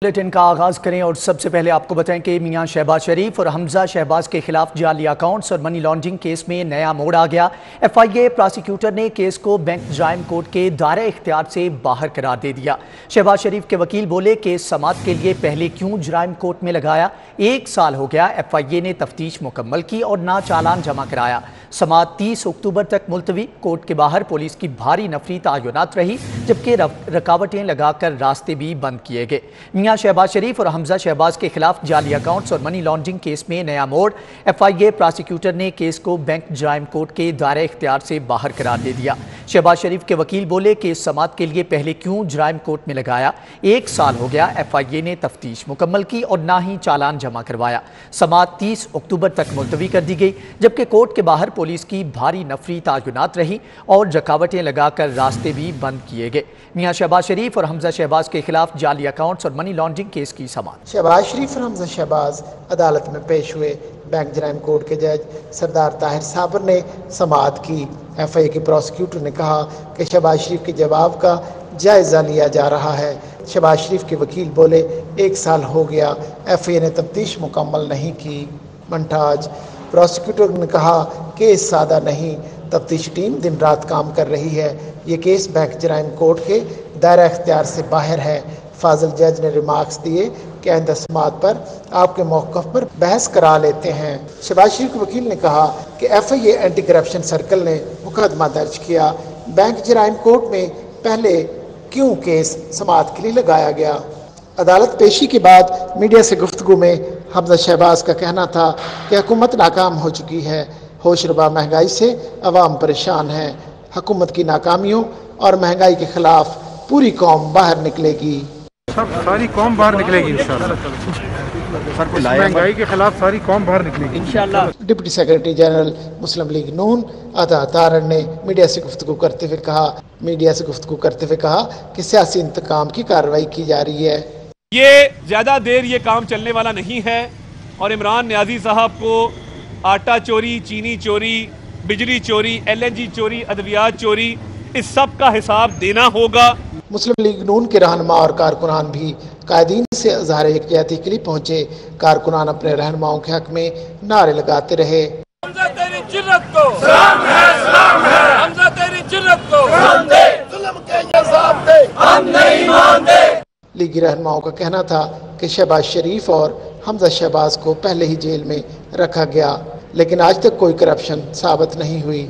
Bulletin کا آغاز کریں اور سب سے پہلے آپ کو بتائیں کہ میاں شہباز شریف اور حمزہ شہباز کے خلاف جعلی اکاؤنٹس اور منی لانڈرنگ کیس میں نیا موڑ آ گیا۔ ایف آئی اے پراسیکیوٹر نے کیس کو بینک جرائم کورٹ کے دائرہ اختیار سے باہر قرار دے دیا۔ شہباز شریف کے وکیل بولے کیس سماعت کے لیے پہلے کیوں جرائم کورٹ میں لگایا؟ 1 سال ہو گیا، ایف آئی اے نے تفتیش مکمل کی اور نہ چالان جمع کرایا۔ سماعت 30 اکتوبر تک ملتوی۔ کورٹ کے باہر پولیس کی بھاری نفری تعینات رہی جبکہ رکاوٹیں لگا کر راستے بھی بند کیے گئے۔ میاں شہباز شریف اور حمزہ شہباز کے خلاف جعلی اکاؤنٹس اور منی لانڈرنگ کیس میں نیا موڑ۔ ایف آئی اے پراسیکیوٹر نے کیس کو بینک جرائم کورٹ کے دائرہ اختیار سے باہر قرار دے دیا۔ شہباز شریف کے وکیل بولے کیس سماعت کے لیے پہلے کیوں جرائم کورٹ میں لگایا؟ 1 سال ہو گیا، ایف آئی اے نے تفتیش مکمل کی اور نہ ہی چالان جمع کروایا۔ سماعت 30 اکتوبر تک ملتوی کر دی گئی جبکہ کورٹ کے باہر پولیس کی بھاری نفری تعینات رہی اور رکاوٹیں لگا کر راستے بھی بند کیے گئے۔ میاں شہباز شریف اور حمزہ شہباز کے خلاف جعلی اکاؤنٹس اور منی لانڈرنگ کیس کی سماعت۔ شہباز شریف اور حمزہ شہباز عدالت میں پیش ہوئے۔ بینک جرائم کورٹ کے جج سردار طاہر صابر نے سماعت کی۔ ایف آئی اے کے پروسیکیوٹر نے کہا کہ شہباز شریف کے جواب کا جائزہ لیا جا رہا ہے۔ شہباز شریف کے وکیل بولے 1 سال ہو گیا، ایف آئی اے نے تفتیش مکمل نہیں کی۔ منٹاج پروسیکیوٹر نے کہا کیس سادہ نہیں، تفتیش ٹیم دن رات کام کر رہی ہے، یہ کیس بینک جرائم کورٹ کے دائرہ اختیار سے باہر ہے۔ فاضل جج نے ریمارکس دیے کہ آئندہ سماعت پر آپ کے موقف پر بحث کرا لیتے ہیں۔ شہباز شریف کے وکیل نے کہا کہ ایف آئی اے اینٹی کرپشن سرکل نے مقدمہ درج کیا، بینک جرائم کورٹ میں پہلے کیوں کیس سماعت کے لیے لگایا گیا؟ عدالت پیشی کے بعد میڈیا سے گفتگو میں حمزہ شہباز کا کہنا تھا کہ حکومت ناکام ہو چکی ہے، ہوش ربا مہنگائی سے عوام پریشان ہے، حکومت کی ناکامیوں اور مہنگائی کے خلاف پوری قوم باہر نکلے گی۔ ساری قوم باہر نکلے گی انشاءاللہ، مہنگائی کے خلاف ساری قوم باہر نکلے گی انشاءاللہ۔ ڈپٹی سیکرٹری جنرل مسلم لیگ نون عطا تارڑ نے میڈیا سے گفتگو کرتے ہوئے کہا کہ سیاسی انتقام کی کارروائی کی جا رہی ہے۔ یہ زیادہ دیر یہ کام چلنے والا نہیں ہے اور عمران نیازی صاحب کو آٹا چوری، چینی چوری، بجلی چوری، ایل این جی چوری، ادویات چوری، اس سب کا حساب دینا ہوگا۔ مسلم لیگ نون کے رہنما اور کارکنان بھی قائدین سے اظہار یکجہتی کے لیے پہنچے۔ کارکنان اپنے رہنماؤں کے حق میں نعرے لگاتے رہے۔ حمزہ تیری جرت کو سلام ہے، سلام ہے، حمزہ تیری جرت کو ہم دے، ظلم کے عذاب دے ہم نہیں مانتے۔ لیگی رہنماؤں کا کہنا تھا کہ شہباز شریف اور حمزہ شہباز کو پہلے ہی جیل میں رکھا گیا لیکن آج تک کوئی کرپشن ثابت نہیں ہوئی۔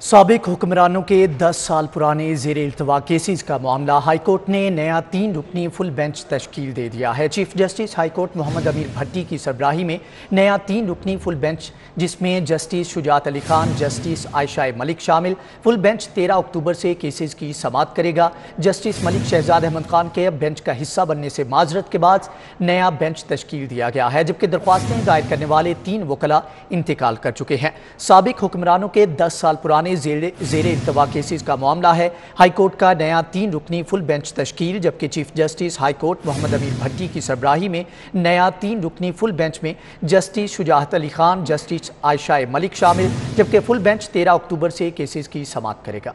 سابق حکمرانوں کے 10 سال پرانے زیر التوا کیسز کا معاملہ ہائی کورٹ نے نیا 3 رکنی فل بینچ تشکیل دے دیا ہے۔ چیف جسٹس ہائی کورٹ محمد امیر بھٹی کی سربراہی میں نیا 3 رکنی فل بینچ جس میں جسٹس شجاعت علی خان، جسٹس عائشہ ملک شامل۔ فل بینچ 13 اکتوبر سے کیسز کی سماعت کرے گا۔ جسٹس ملک شہزاد احمد خان کے بینچ کا حصہ بننے سے معذرت کے بعد نیا بینچ تشکیل دیا گیا ہے جبکہ درخواستیں دائر کرنے والے 3 وکلاء انتقال کر چکے ہیں۔ سابق حکمرانوں کے 10 سال پرانے زیر التوا کیسز کا معاملہ ہے۔ ہائی کورٹ کا نیا 3 رکنی فل بینچ تشکیل جبکہ چیف جسٹس ہائی کورٹ محمد امیر بھٹی کی سربراہی میں نیا 3 رکنی فل بینچ میں جسٹس شجاعت علی خان، جسٹس عائشہ ملک شامل جبکہ فل بینچ 13 اکتوبر سے کیسز کی سماعت کرے گا۔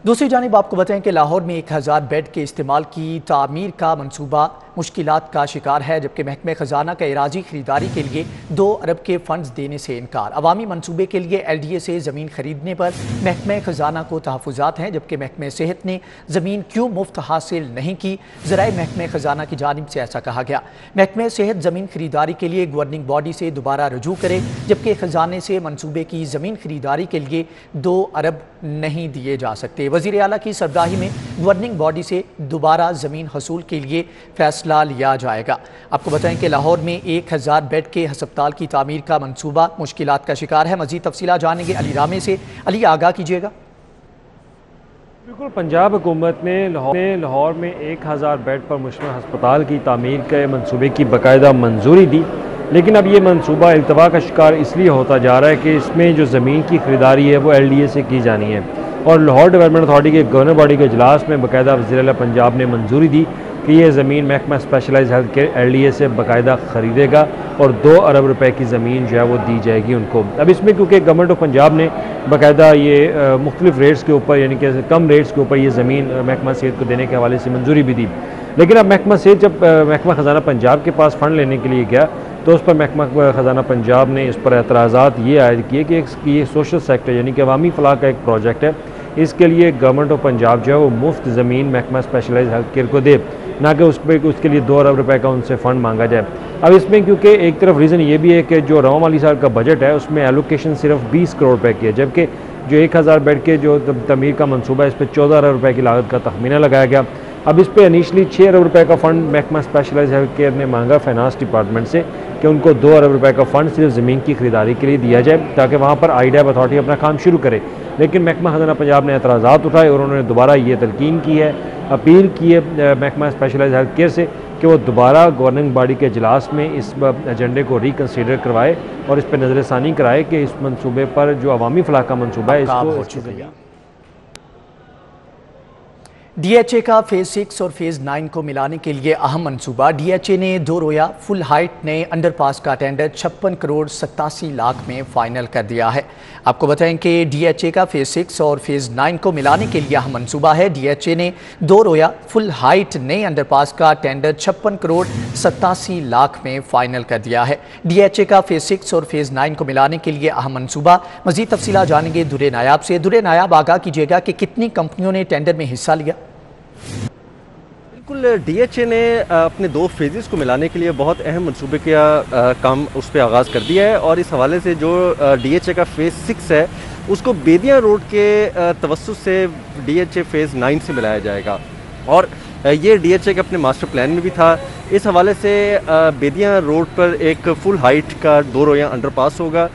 دوسری جانب آپ کو بتائیں کہ لاہور میں 1000 بیڈ کے استعمال کی تعمیر کا منصوبہ مشکلات کا شکار ہے جبکہ محکمہ خزانہ کا اراضی خریداری کے لیے 2 ارب کے فنڈز دینے سے انکار۔ عوامی منصوبے کے لیے ایل ڈی اے سے زمین خریدنے پر محکمہ خزانہ کو تحفظات ہیں جبکہ محکمہ صحت نے زمین کیوں مفت حاصل نہیں کی؟ ذرائع محکمہ خزانہ کی جانب سے ایسا کہا گیا۔ محکمہ صحت زمین خریداری کے لیے گورننگ باڈی سے دوبارہ رجوع کرے جبکہ خزانے سے منصوبے کی زمین خریداری کے لیے 2 ارب نہیں دیے جا سکتے۔ وزیر اعلیٰ کی سربراہی میں گورننگ باڈی سے دوبارہ زمین حصول کے لیے فیصلہ لیا جائے گا۔ آپ کو بتائیں کہ لاہور میں 1000 بیڈ کے ہسپتال کی تعمیر کا منصوبہ مشکلات کا شکار ہے۔ مزید تفصیلات جانیں گے علی رامے سے۔ علی آگاہ کیجیے گا۔ بالکل، پنجاب حکومت نے لاہور میں 1000 بیڈ پر مشتمل ہسپتال کی تعمیر کے منصوبے کی باقاعدہ منظوری دی لیکن اب یہ منصوبہ التوا کا شکار اس لیے ہوتا جا رہا ہے کہ اس میں جو زمین کی خریداری ہے وہ ایل ڈی اے سے کی جانی ہے اور لاہور ڈیولپمنٹ اتھارٹی کے گورنر باڈی کے اجلاس میں باقاعدہ وزیر اعلیٰ پنجاب نے منظوری دی کہ یہ زمین محکمہ اسپیشلائز ہیلتھ کیئر LDA سے باقاعدہ خریدے گا اور 2 ارب روپے کی زمین جو ہے وہ دی جائے گی ان کو۔ اب اس میں کیونکہ گورنمنٹ آف پنجاب نے باقاعدہ یہ مختلف ریٹس کے اوپر یعنی کہ کم ریٹس کے اوپر یہ زمین محکمہ صحت کو دینے کے حوالے سے منظوری بھی دی، لیکن اب محکمہ صحت جب محکمہ خزانہ پنجاب کے پاس فنڈ لینے کے لیے گیا تو اس پر محکمہ خزانہ پنجاب نے اس پر اعتراضات یہ عائد کیے کہ یہ سوشل سیکٹر یعنی کہ عوامی فلاح کا ایک پروجیکٹ ہے، اس کے لیے گورنمنٹ آف پنجاب جو ہے وہ مفت زمین محکمہ اسپیشلائز ہیلتھ کیئر کو دے، نہ کہ اس کے لیے 2 ارب روپے کا ان سے فنڈ مانگا جائے۔ اب اس میں کیونکہ ایک طرف ریزن یہ بھی ہے کہ جو رواں مالی سال کا بجٹ ہے اس میں ایلوکیشن صرف 20 کروڑ روپے کی ہے، جبکہ جو 1000 بیڈ کے جو تعمیر کا منصوبہ ہے اس پہ 14 ارب روپے کی لاگت کا تخمینہ لگایا گیا۔ اب اس پہ انیشلی 6 ارب روپے کا فنڈ محکمہ اسپیشلائز ہیلتھ کیئر نے مانگا فائنانس ڈپارٹمنٹ سے کہ ان کو 2 ارب روپے کا فنڈ صرف زمین کی خریداری کے لیے دیا جائے تاکہ وہاں پر IDAB اتھارٹی اپنا کام شروع کرے، لیکن محکمہ خزانہ پنجاب نے اعتراضات اٹھائے اور انہوں نے دوبارہ یہ تلقین کی ہے، اپیل کی ہے محکمہ اسپیشلائز ہیلتھ کیئر سے کہ وہ دوبارہ گورننگ باڈی کے اجلاس میں اس ایجنڈے کو ریکنسیڈر کروائے اور اس پہ نظر ثانی کرائے کہ اس منصوبے پر جو عوامی فلاح کا منصوبہ ہے اس کو DHA کا فیز 6 اور فیز 9 کو ملانے کے لیے اہم منصوبہ۔ DHA نے 2 رویا فل ہائٹ نئے انڈر پاس کا ٹینڈر 56 کروڑ 87 لاکھ میں فائنل کر دیا ہے۔ آپ کو بتائیں کہ DHA کا فیز 6 اور فیز 9 کو ملانے کے لیے اہم منصوبہ ہے۔ DHA نے 2 رویا فل ہائٹ نئے انڈر پاس کا ٹینڈر 56 کروڑ 87 لاکھ میں فائنل کر دیا ہے۔ DHA کا فیز 6 اور فیز 9 کو ملانے کے لیے اہم منصوبہ۔ مزید تفصیلات جانیں گے درے نایاب سے۔ درے نایاب، آگاہ کیجیے گا کہ کتنی کمپنیوں نے ٹینڈر میں حصہ لیا؟ بالکل، DHA نے اپنے 2 فیزز کو ملانے کے لیے بہت اہم منصوبے کا کام اس پہ آغاز کر دیا ہے، اور اس حوالے سے جو DHA کا فیز 6 ہے اس کو بیدیاں روڈ کے توسط سے DHA فیز 9 سے ملایا جائے گا، اور یہ DHA کے اپنے ماسٹر پلان میں بھی تھا۔ اس حوالے سے بیدیاں روڈ پر ایک فل ہائٹ کا 2 رویا انڈر پاس ہوگا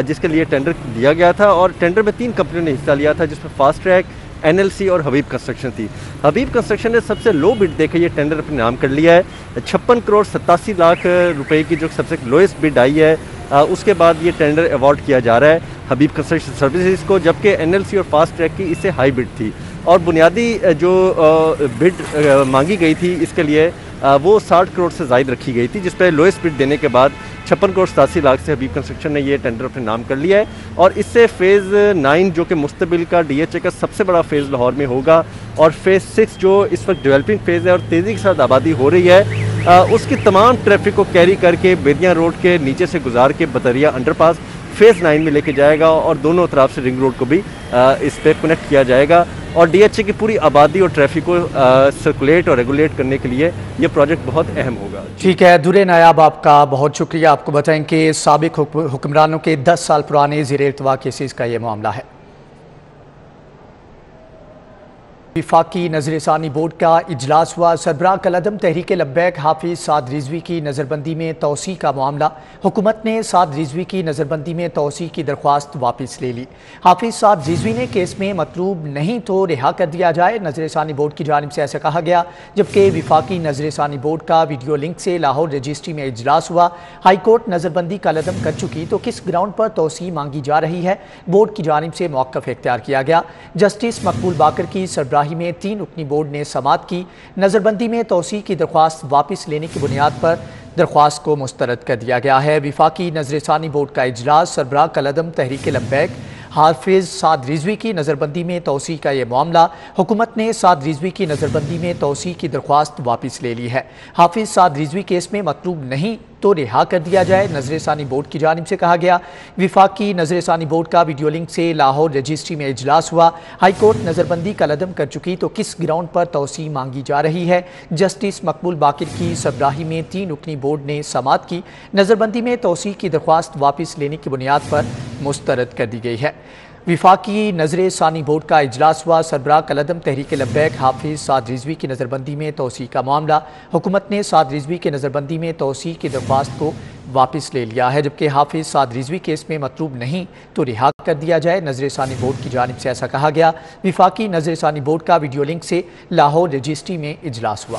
جس کے لیے ٹینڈر دیا گیا تھا، اور ٹینڈر میں 3 کمپنیوں نے حصہ لیا تھا جس میں فاسٹ ٹریک، NLC اور حبیب کنسٹرکشن تھی۔ حبیب کنسٹرکشن نے سب سے لو بڈ دے کے یہ ٹینڈر اپنے نام کر لیا ہے۔ 56 کروڑ 87 لاکھ روپے کی جو سب سے لوئسٹ بڈ آئی ہے، اس کے بعد یہ ٹینڈر ایوارڈ کیا جا رہا ہے حبیب کنسٹرکشن سروسز کو، جبکہ NLC اور فاسٹ ٹریک کی اس سے ہائی بڈ تھی، اور بنیادی جو بڈ مانگی گئی تھی اس کے لیے وہ 60 کروڑ سے زائد رکھی گئی تھی، جس پہ لوئسٹ بڈ دینے کے بعد 56 کروڑ 87 لاکھ سے حبیب کنسٹرکشن نے یہ ٹینڈر اپنے نام کر لیا ہے، اور اس سے فیز 9 جو کہ مستقبل کا DHA کا سب سے بڑا فیز لاہور میں ہوگا، اور فیز 6 جو اس وقت ڈیولپنگ فیز ہے اور تیزی کے ساتھ آبادی ہو رہی ہے، اس کی تمام ٹریفک کو کیری کر کے بیدیاں روڈ کے نیچے سے گزار کے بطریا انڈر پاس فیز 9 میں لے کے جائے گا، اور دونوں اطراف سے رنگ روڈ کو بھی اس پہ کنیکٹ کیا جائے گا، اور DHA کی پوری آبادی اور ٹریفک کو سرکولیٹ اور ریگولیٹ کرنے کے لیے یہ پروجیکٹ بہت اہم ہوگا۔ ٹھیک ہے درے نایاب، آپ کا بہت شکریہ۔ آپ کو بتائیں کہ سابق حکمرانوں کے 10 سال پرانے زیر التوا کیسز کا یہ معاملہ ہے۔ وفاقی نظر ثانی بورڈ کا اجلاس ہوا۔ سربراہ کالعدم تحریک لبیک حافظ سعد رضوی کی نظر بندی میں توسیع کا معاملہ۔ حکومت نے سعد رضوی کی نظر بندی میں توسیع کی درخواست واپس لے لی۔ حافظ سعد رضوی نے کیس میں مطلوب نہیں تو رہا کر دیا جائے، نظر ثانی بورڈ کی جانب سے ایسا کہا گیا، جبکہ وفاقی نظر ثانی بورڈ کا ویڈیو لنک سے لاہور رجسٹری میں اجلاس ہوا۔ ہائی کورٹ نظر بندی کالعدم کر چکی تو کس گراؤنڈ پر توسیع مانگی جا رہی ہے، بورڈ کی جانب سے موقف اختیار کیا گیا۔ جسٹس مقبول باقر کی سربراہی میں 3 رکنی بورڈ نے سماعت کی۔ نظر بندی میں توسیع کی درخواست واپس لینے کی بنیاد پر درخواست کو مسترد کر دیا گیا ہے۔ وفاقی نظر ثانی بورڈ کا اجلاس۔ سربراہ کالعدم تحریک لبیک حافظ سعد رضوی کی نظر بندی میں توسیع کا یہ معاملہ۔ حکومت نے سعد رضوی کی نظر بندی میں توسیع کی درخواست واپس لے لی ہے۔ حافظ سعد رضوی کیس میں مطلوب نہیں تو رہا کر دیا جائے، نظر ثانی بورڈ کی جانب سے کہا گیا۔ وفاقی نظر ثانی بورڈ کا ویڈیو لنک سے لاہور رجسٹری میں اجلاس ہوا۔ ہائی کورٹ نظر بندی کالعدم کر چکی تو کس گراؤنڈ پر توسیع مانگی جا رہی ہے، جسٹس مقبول باقر کی سربراہی میں 3 رکنی بورڈ نے سماعت کی۔ نظر بندی میں توسیع کی درخواست واپس لینے کی بنیاد پر مسترد کر دی گئی ہے۔ وفاقی نظر ثانی بورڈ کا اجلاس ہوا۔ سربراہ کالعدم تحریک لبیک حافظ سعد رضوی کی نظر بندی میں توسیع کا معاملہ۔ حکومت نے سعد رضوی کے نظر بندی میں توسیع کی درخواست کو واپس لے لیا ہے، جبکہ حافظ سعد رضوی کیس میں مطلوب نہیں تو رہا کر دیا جائے، نظر ثانی بورڈ کی جانب سے ایسا کہا گیا۔ وفاقی نظر ثانی بورڈ کا ویڈیو لنک سے لاہور رجسٹری میں اجلاس ہوا۔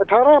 18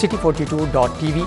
city42.tv।